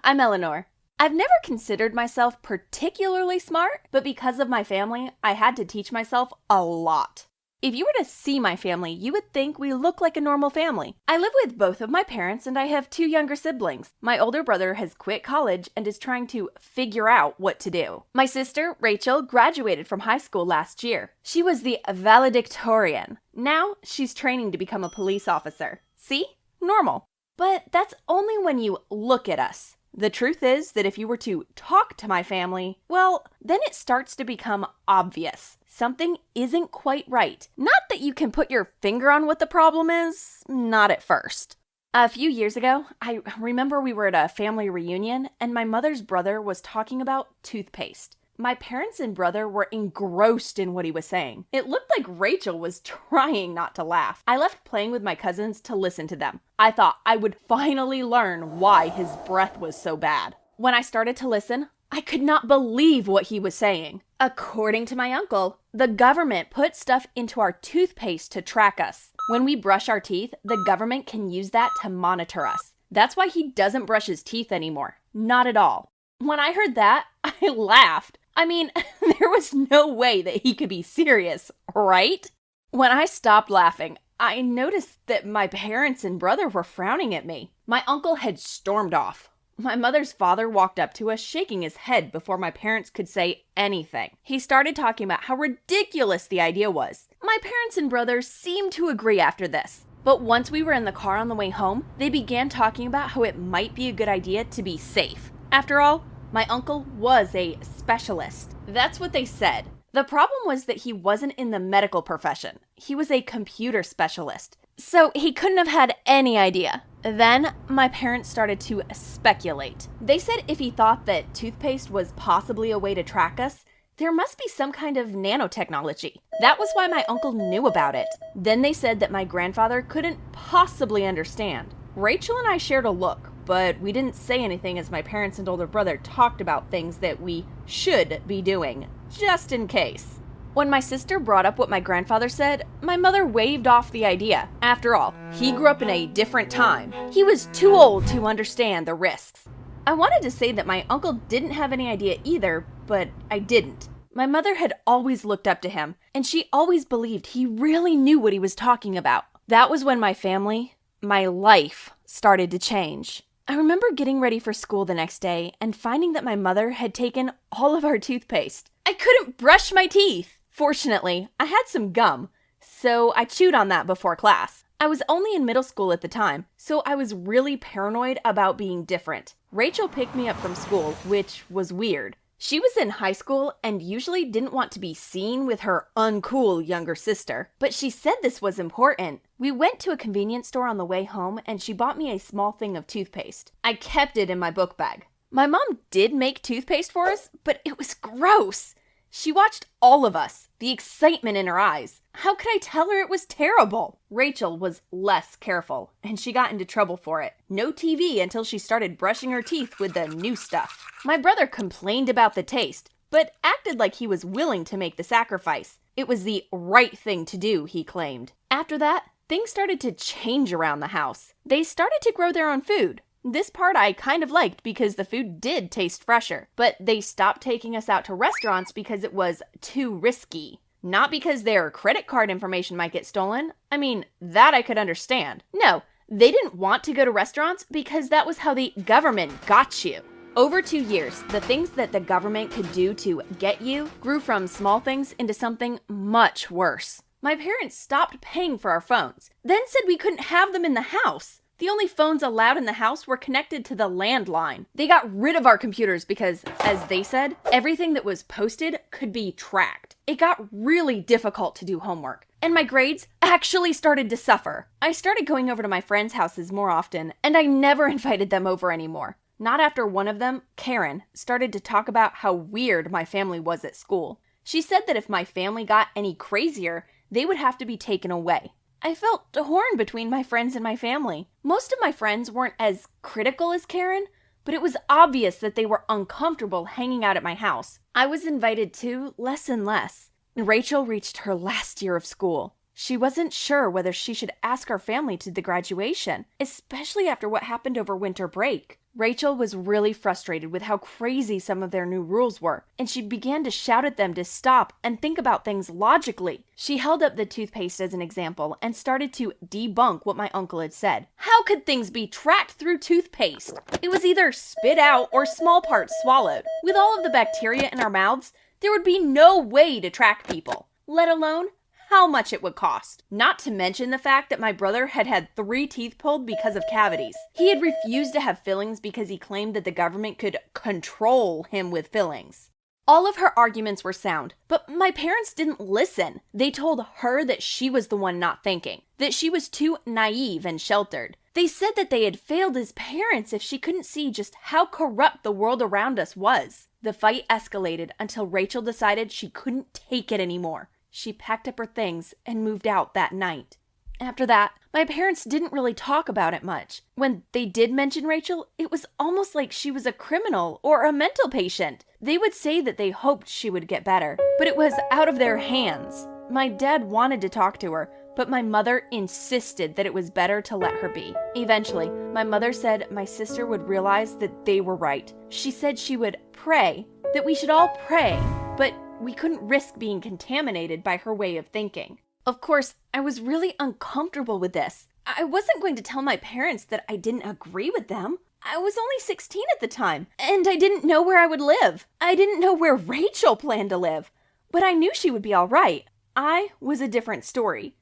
I'm Eleanor. I've never considered myself particularly smart, but because of my family, I had to teach myself a lot. If you were to see my family, you would think we look like a normal family. I live with both of my parents and I have 2 younger siblings. My older brother has quit college and is trying to figure out what to do. My sister, Rachel, graduated from high school last year. She was the valedictorian. Now she's training to become a police officer. See? Normal. But that's only when you look at us. The truth is that if you were to talk to my family, well, then it starts to become obvious. Something isn't quite right. Not that you can put your finger on what the problem is, not at first. A few years ago, I remember we were at a family reunion and my mother's brother was talking about toothpaste. My parents and brother were engrossed in what he was saying. It looked like Rachel was trying not to laugh. I left playing with my cousins to listen to them. I thought I would finally learn why his breath was so bad. When I started to listen, I could not believe what he was saying. According to my uncle, the government put stuff into our toothpaste to track us. When we brush our teeth, the government can use that to monitor us. That's why he doesn't brush his teeth anymore. Not at all. When I heard that, I laughed. I mean, there was no way that he could be serious, right? When I stopped laughing, I noticed that my parents and brother were frowning at me. My uncle had stormed off. My mother's father walked up to us shaking his head before my parents could say anything. He started talking about how ridiculous the idea was. My parents and brother seemed to agree after this. But once we were in the car on the way home, they began talking about how it might be a good idea to be safe. After all, my uncle was a specialist. That's what they said. The problem was that he wasn't in the medical profession. He was a computer specialist. So he couldn't have had any idea. Then my parents started to speculate. They said if he thought that toothpaste was possibly a way to track us, there must be some kind of nanotechnology. That was why my uncle knew about it. Then they said that my grandfather couldn't possibly understand. Rachel and I shared a look, but we didn't say anything as my parents and older brother talked about things that we should be doing, just in case. When my sister brought up what my grandfather said, my mother waved off the idea. After all, he grew up in a different time. He was too old to understand the risks. I wanted to say that my uncle didn't have any idea either, but I didn't. My mother had always looked up to him, and she always believed he really knew what he was talking about. That was when my family, my life, started to change. I remember getting ready for school the next day and finding that my mother had taken all of our toothpaste. I couldn't brush my teeth. Fortunately, I had some gum, so I chewed on that before class. I was only in middle school at the time, so I was really paranoid about being different. Rachel picked me up from school, which was weird. She was in high school and usually didn't want to be seen with her uncool younger sister, but she said this was important. We went to a convenience store on the way home and she bought me a small thing of toothpaste. I kept it in my book bag. My mom did make toothpaste for us, but it was gross. She watched all of us, the excitement in her eyes. How could I tell her it was terrible? Rachel was less careful, and she got into trouble for it. No TV until she started brushing her teeth with the new stuff. My brother complained about the taste, but acted like he was willing to make the sacrifice. It was the right thing to do, he claimed. After that, things started to change around the house. They started to grow their own food. This part I kind of liked because the food did taste fresher, but they stopped taking us out to restaurants because it was too risky. Not because their credit card information might get stolen. I mean, that I could understand. No, they didn't want to go to restaurants because that was how the government got you. Over 2 years, the things that the government could do to get you grew from small things into something much worse. My parents stopped paying for our phones, then said we couldn't have them in the house. The only phones allowed in the house were connected to the landline. They got rid of our computers because, as they said, everything that was posted could be tracked. It got really difficult to do homework, and my grades actually started to suffer. I started going over to my friends' houses more often, and I never invited them over anymore. Not after one of them, Karen, started to talk about how weird my family was at school. She said that if my family got any crazier, they would have to be taken away. I felt torn between my friends and my family. Most of my friends weren't as critical as Karen, but it was obvious that they were uncomfortable hanging out at my house. I was invited to less and less. Rachel reached her last year of school. She wasn't sure whether she should ask our family to the graduation, especially after what happened over winter break. Rachel was really frustrated with how crazy some of their new rules were, and she began to shout at them to stop and think about things logically. She held up the toothpaste as an example and started to debunk what my uncle had said. How could things be tracked through toothpaste? It was either spit out or small parts swallowed. With all of the bacteria in our mouths, there would be no way to track people, let alone how much it would cost. Not to mention the fact that my brother had had 3 teeth pulled because of cavities. He had refused to have fillings because he claimed that the government could control him with fillings. All of her arguments were sound, but my parents didn't listen. They told her that she was the one not thinking, that she was too naive and sheltered. They said that they had failed as parents if she couldn't see just how corrupt the world around us was. The fight escalated until Rachel decided she couldn't take it anymore. She packed up her things and moved out that night. After that, my parents didn't really talk about it much. When they did mention Rachel, it was almost like she was a criminal or a mental patient. They would say that they hoped she would get better, but it was out of their hands. My dad wanted to talk to her, but my mother insisted that it was better to let her be. Eventually, my mother said my sister would realize that they were right. She said she would pray, that we should all pray, but we couldn't risk being contaminated by her way of thinking. Of course, I was really uncomfortable with this. I wasn't going to tell my parents that I didn't agree with them. I was only 16 at the time, and I didn't know where I would live. I didn't know where Rachel planned to live, but I knew she would be all right. I was a different story.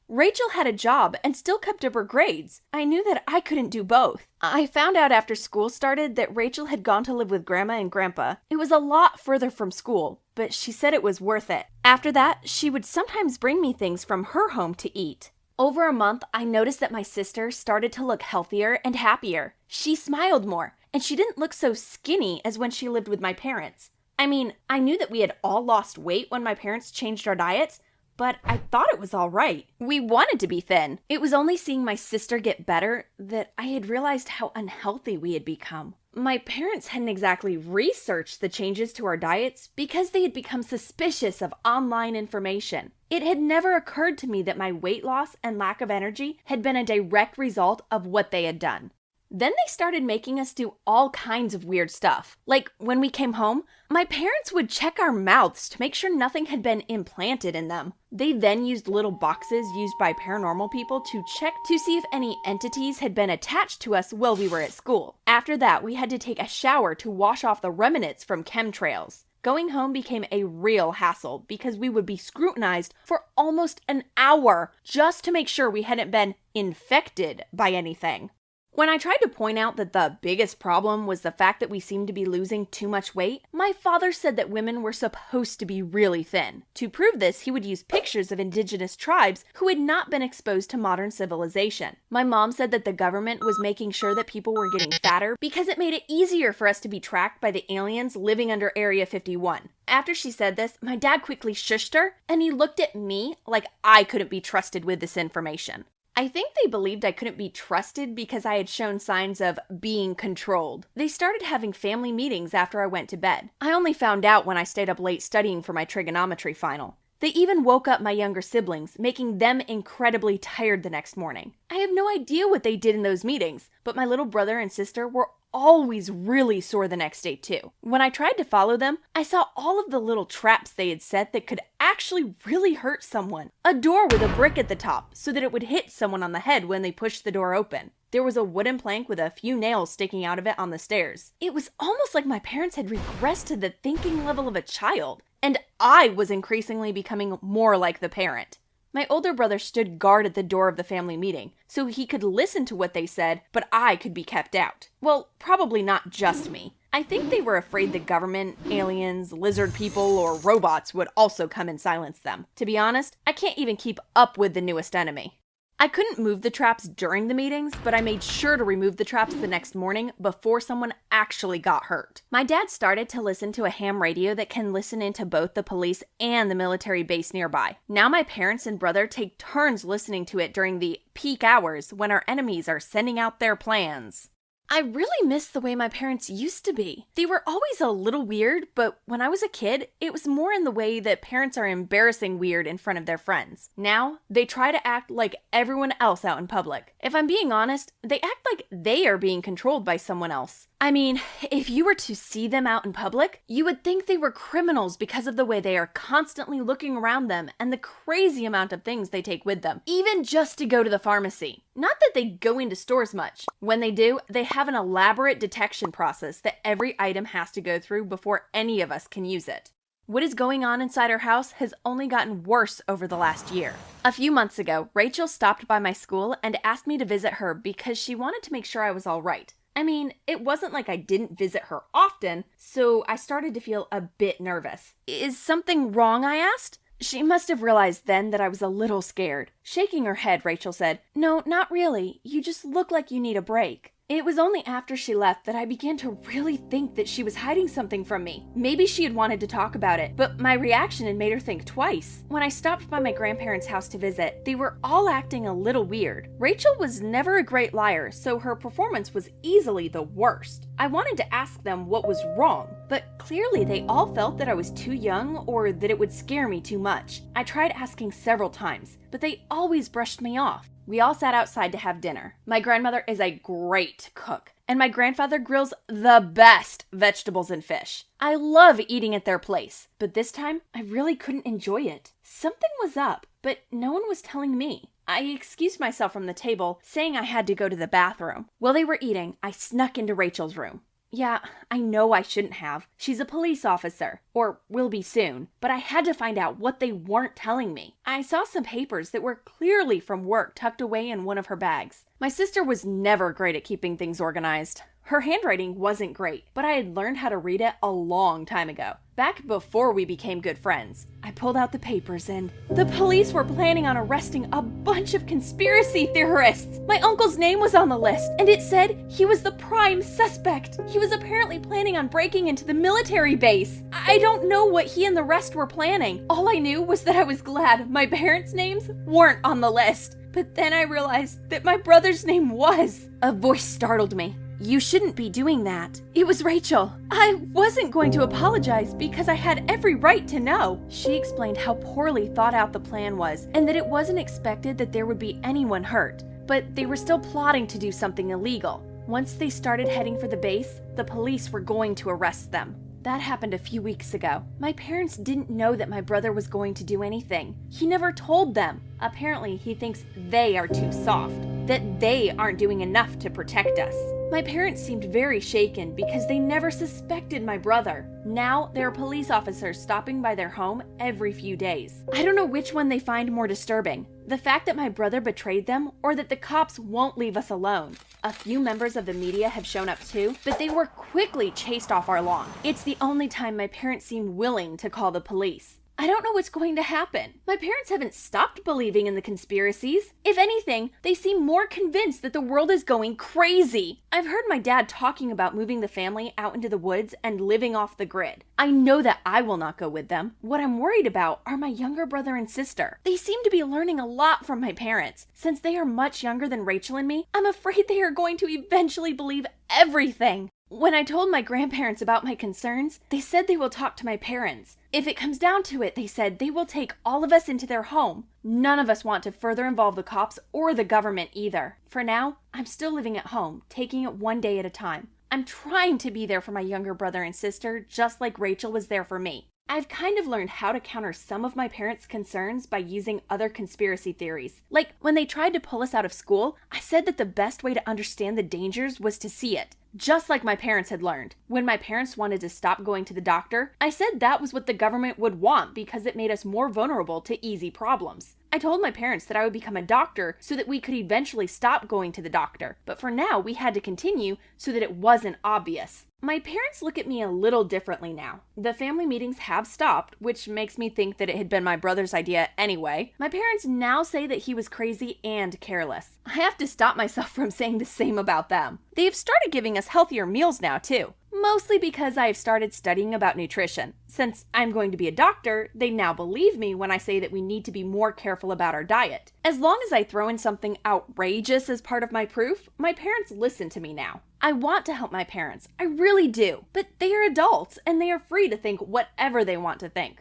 Rachel had a job and still kept up her grades. I knew that I couldn't do both. I found out after school started that Rachel had gone to live with Grandma and Grandpa. It was a lot further from school, but she said it was worth it. After that, she would sometimes bring me things from her home to eat. Over a month, I noticed that my sister started to look healthier and happier. She smiled more, and she didn't look so skinny as when she lived with my parents. I mean, I knew that we had all lost weight when my parents changed our diets, but I thought it was all right. We wanted to be thin. It was only seeing my sister get better that I had realized how unhealthy we had become. My parents hadn't exactly researched the changes to our diets because they had become suspicious of online information. It had never occurred to me that my weight loss and lack of energy had been a direct result of what they had done. Then they started making us do all kinds of weird stuff. Like when we came home, my parents would check our mouths to make sure nothing had been implanted in them. They then used little boxes used by paranormal people to check to see if any entities had been attached to us while we were at school. After that, we had to take a shower to wash off the remnants from chemtrails. Going home became a real hassle because we would be scrutinized for almost an hour just to make sure we hadn't been infected by anything. When I tried to point out that the biggest problem was the fact that we seemed to be losing too much weight, my father said that women were supposed to be really thin. To prove this, he would use pictures of indigenous tribes who had not been exposed to modern civilization. My mom said that the government was making sure that people were getting fatter because it made it easier for us to be tracked by the aliens living under Area 51. After she said this, my dad quickly shushed her, and he looked at me like I couldn't be trusted with this information. I think they believed I couldn't be trusted because I had shown signs of being controlled. They started having family meetings after I went to bed. I only found out when I stayed up late studying for my trigonometry final. They even woke up my younger siblings, making them incredibly tired the next morning. I have no idea what they did in those meetings, but my little brother and sister were always really sore the next day too. When I tried to follow them, I saw all of the little traps they had set that could actually really hurt someone. A door with a brick at the top so that it would hit someone on the head when they pushed the door open. There was a wooden plank with a few nails sticking out of it on the stairs. It was almost like my parents had regressed to the thinking level of a child, and I was increasingly becoming more like the parent. My older brother stood guard at the door of the family meeting, so he could listen to what they said, but I could be kept out. Well, probably not just me. I think they were afraid the government, aliens, lizard people, or robots would also come and silence them. To be honest, I can't even keep up with the newest enemy. I couldn't move the traps during the meetings, but I made sure to remove the traps the next morning before someone actually got hurt. My dad started to listen to a ham radio that can listen into both the police and the military base nearby. Now my parents and brother take turns listening to it during the peak hours when our enemies are sending out their plans. I really miss the way my parents used to be. They were always a little weird, but when I was a kid, it was more in the way that parents are embarrassing weird in front of their friends. Now, they try to act like everyone else out in public. If I'm being honest, they act like they are being controlled by someone else. I mean, if you were to see them out in public, you would think they were criminals because of the way they are constantly looking around them and the crazy amount of things they take with them, even just to go to the pharmacy. Not that they go into stores much. When they do, they have an elaborate detection process that every item has to go through before any of us can use it. What is going on inside our house has only gotten worse over the last year. A few months ago, Rachel stopped by my school and asked me to visit her because she wanted to make sure I was all right. I mean, it wasn't like I didn't visit her often, so I started to feel a bit nervous. Is something wrong, I asked? She must have realized then that I was a little scared. Shaking her head, Rachel said, "No, not really. You just look like you need a break." It was only after she left that I began to really think that she was hiding something from me. Maybe she had wanted to talk about it, but my reaction had made her think twice. When I stopped by my grandparents' house to visit, they were all acting a little weird. Rachel was never a great liar, so her performance was easily the worst. I wanted to ask them what was wrong, but clearly they all felt that I was too young or that it would scare me too much. I tried asking several times, but they always brushed me off. We all sat outside to have dinner. My grandmother is a great cook, and my grandfather grills the best vegetables and fish. I love eating at their place, but this time I really couldn't enjoy it. Something was up, but no one was telling me. I excused myself from the table, saying I had to go to the bathroom. While they were eating, I snuck into Rachel's room. Yeah, I know I shouldn't have. She's a police officer, or will be soon, but I had to find out what they weren't telling me. I saw some papers that were clearly from work tucked away in one of her bags. My sister was never great at keeping things organized. Her handwriting wasn't great, but I had learned how to read it a long time ago. Back before we became good friends, I pulled out the papers and the police were planning on arresting a bunch of conspiracy theorists. My uncle's name was on the list, and it said he was the prime suspect. He was apparently planning on breaking into the military base. I don't know what he and the rest were planning. All I knew was that I was glad my parents' names weren't on the list. But then I realized that my brother's name was. A voice startled me. "You shouldn't be doing that." It was Rachel. I wasn't going to apologize because I had every right to know. She explained how poorly thought out the plan was and that it wasn't expected that there would be anyone hurt, but they were still plotting to do something illegal. Once they started heading for the base, the police were going to arrest them. That happened a few weeks ago. My parents didn't know that my brother was going to do anything. He never told them. Apparently, he thinks they are too soft, that they aren't doing enough to protect us. My parents seemed very shaken because they never suspected my brother. Now, there are police officers stopping by their home every few days. I don't know which one they find more disturbing. The fact that my brother betrayed them, or that the cops won't leave us alone. A few members of the media have shown up too, but they were quickly chased off our lawn. It's the only time my parents seem willing to call the police. I don't know what's going to happen. My parents haven't stopped believing in the conspiracies. If anything, they seem more convinced that the world is going crazy. I've heard my dad talking about moving the family out into the woods and living off the grid. I know that I will not go with them. What I'm worried about are my younger brother and sister. They seem to be learning a lot from my parents. Since they are much younger than Rachel and me, I'm afraid they are going to eventually believe everything. When I told my grandparents about my concerns, they said they will talk to my parents. If it comes down to it, they said they will take all of us into their home. None of us want to further involve the cops or the government either. For now, I'm still living at home, taking it one day at a time. I'm trying to be there for my younger brother and sister, just like Rachel was there for me. I've kind of learned how to counter some of my parents' concerns by using other conspiracy theories. Like, when they tried to pull us out of school, I said that the best way to understand the dangers was to see it. Just like my parents had learned. When my parents wanted to stop going to the doctor, I said that was what the government would want because it made us more vulnerable to easy problems. I told my parents that I would become a doctor so that we could eventually stop going to the doctor, but for now we had to continue so that it wasn't obvious. My parents look at me a little differently now. The family meetings have stopped, which makes me think that it had been my brother's idea anyway. My parents now say that he was crazy and careless. I have to stop myself from saying the same about them. They've started giving us healthier meals now too. Mostly because I've started studying about nutrition. Since I'm going to be a doctor, they now believe me when I say that we need to be more careful about our diet. As long as I throw in something outrageous as part of my proof, my parents listen to me now. I want to help my parents, I really do, but they are adults and they are free to think whatever they want to think.